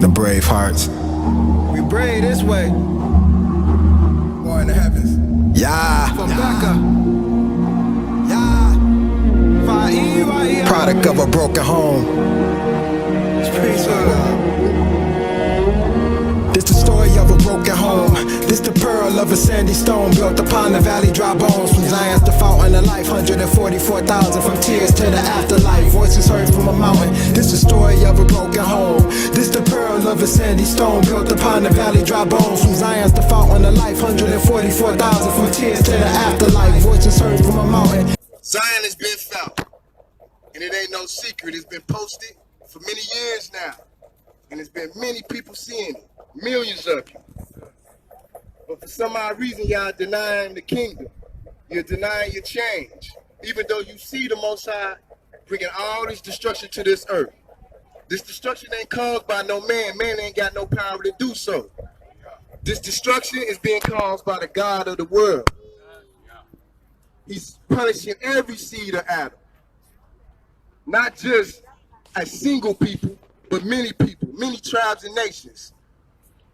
The brave hearts. We brave this way. War in the heavens. Yeah. From Becca. Yeah. Product of a broken home. This the story of a broken home. This the pearl of a sandy stone built upon the valley dry bones. From Zion's the fountain of life, 144,000 from tears to the afterlife. Voices heard from a mountain. This the story of a broken home. This the pearl of a sandy stone built upon the valley dry bones. From Zion's the fountain of life, 144,000 from tears to the afterlife. Voices heard from a mountain. Zion has been felt, and it ain't no secret. It's been posted for many years now, and it's been many people seeing it, millions of you. But for some odd reason, y'all denying the kingdom. You're denying your change, even though you see the Most High bringing all this destruction to this earth. This destruction ain't caused by no man. Man ain't got no power to do so. This destruction is being caused by the God of the world. He's punishing every seed of Adam. Not just a single people, but many people, many tribes and nations.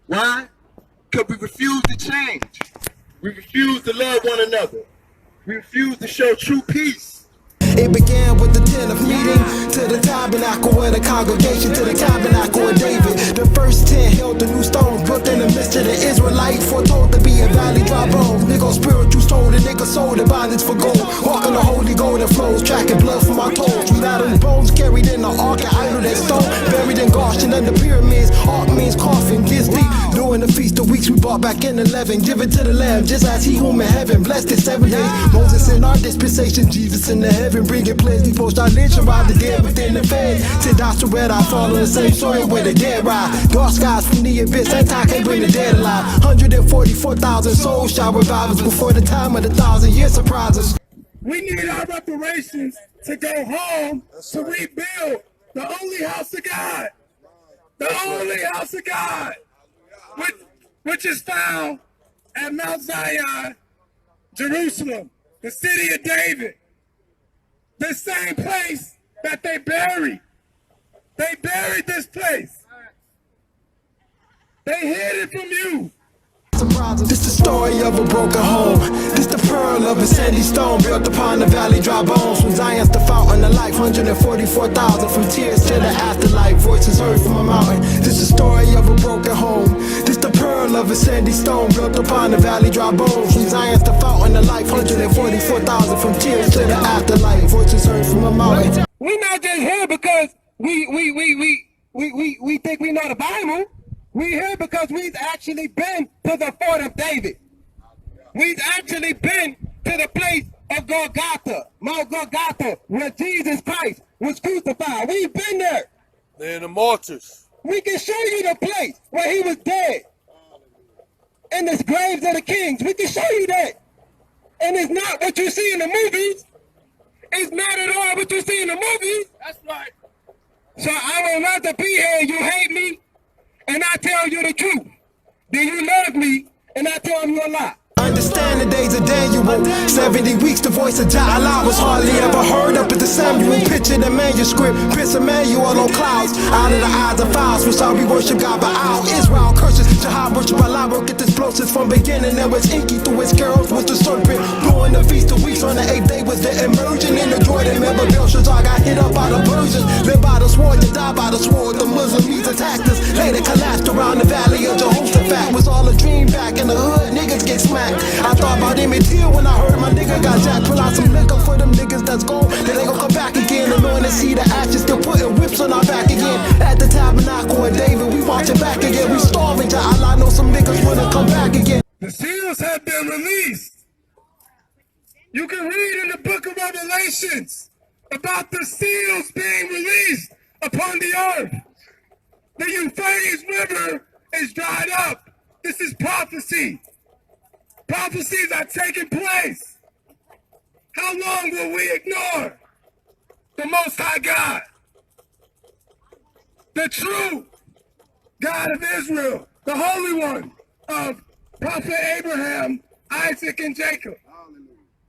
Why? Because we refuse to change. We refuse to love one another. We refuse to show true peace. It began with the tent of meeting, to the tabernacle of the congregation, to the tabernacle of David. The first tent held the new stones built in the midst of the Israelite, foretold to be a valley dry bones. Nigga spiritual stole, the nigga sold the bondage for gold. Walking the holy golden flows, tracking blood from my toes. Without the bones carried in the ark, an idol that stone, buried in Goshen under pyramids. Ark means coffin, gets deep. During the feast of weeks, we brought back in 11. Give it to the Lamb, just as he whom in heaven blessed it 7 days. Moses in our dispensation, Jesus in the heaven, bringing plagues. We post our lynch around the dead within the fed. Till that's the red eye fall on the same soil where the dead ride. Dark skies from the abyss, anti can't bring the dead alive. 144,000 souls shall revive us before the time of the 1,000-year surprises. We need our reparations to go home to rebuild the only house of God. The only house of God. Which is found at Mount Zion, Jerusalem, the city of David. The same place that they buried. They buried this place. They hid it from you. This the story of a broken home. This the pearl of a sandy stone built upon the valley dry bones. From Zion's the fountain of life, 144,000 from tears to the afterlife. Voices heard from a mountain. This the story of a broken home. This the pearl of a sandy stone built upon the valley dry bones. From Zion's the fountain of life, 144,000 from tears to the afterlife. Voices heard from a mountain. We not just here because we think we know the Bible. We here because we've actually been to the fort of David. We've actually been to the place of Golgotha, Mount Golgotha, where Jesus Christ was crucified. We've been there. They're in the martyrs. We can show you the place where he was dead. In the graves of the kings. We can show you that. And it's not what you see in the movies. It's not at all what you see in the movies. That's right. So I would rather be here. You hate me, and I tell you the truth. Then you love me, and I tell you a lie. Understand the days of Daniel, 70 weeks the voice of Jah Allah was hardly ever heard up at the Samuel. Picture the manuscript, Prince Emmanuel on clouds. Out of the eyes of fowls, which all we worship God by all. Israel curses, Jah worship Allah, broke at explosives from beginning. There was inky through his carols with the serpent. During the feast of weeks on the 8th day was the immersion in the Jordan. Remember Belshazzar got hit up by the Persians. Live by the sword, to die by the sword. The Muslims attacked us, later collapsed around the valley of Jehoshaphat. Was all a dream back in the hood, niggas get smacked. I thought about Emmett Till when I heard my nigga got jacked. Pull out some liquor for them niggas that's gone. Then they gon' come back again. Annoying to see the ashes still putting whips on our back again. At the tabernacle of David, we marching back again. We starving, Jah Allah know some niggas wanna come back again. The seals have been released. You can read in the book of Revelations about the seals being released upon the earth. The Euphrates River is dried up. This is prophecy. Prophecies are taking place. How long will we ignore the Most High God? The true God of Israel, the Holy One of Prophet Abraham, Isaac, and Jacob.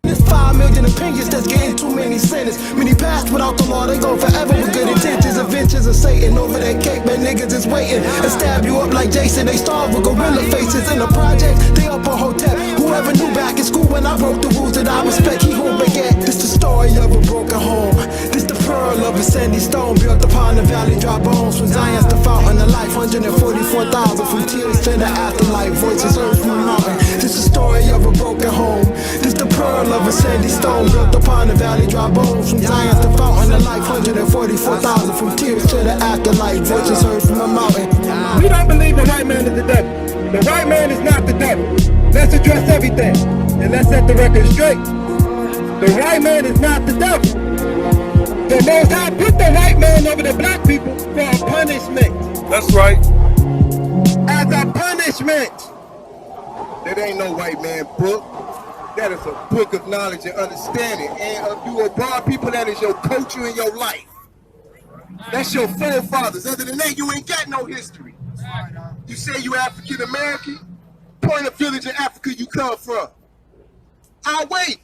This 5 million opinions, that's getting too many sentences. Many passed without the law, they go forever with good intentions. Adventures of Satan over that cake, man, niggas is waiting. And stab you up like Jason, they starve with gorilla faces. In the project, they up a hotel. Whoever knew back in school when I broke the rules that I respect, he won't baguette. This the story of a broken home. This the pearl of a sandy stone, built upon the valley, dry bones. From Zion's the fountain of life, 144,000 from tears to the afterlife. Voices heard from the mountain. This the story of a broken home. This the pearl of a sandy stone, built upon the valley, dry bones. From Zion's the fountain of life, 144,000 from tears to the afterlife. Voices heard from the mountain. We don't believe the white man is the devil. The white man is not the devil. Let's address everything, and let's set the record straight. The white man is not the devil. The Most High put the white man over the black people for a punishment. That's right. As a punishment. That ain't no white man book. That is a book of knowledge and understanding. And if you are broad people, that is your culture and your life. That's your forefathers. Other than that, you ain't got no history. You say you African American? Point of village in Africa you come from. I'll wait.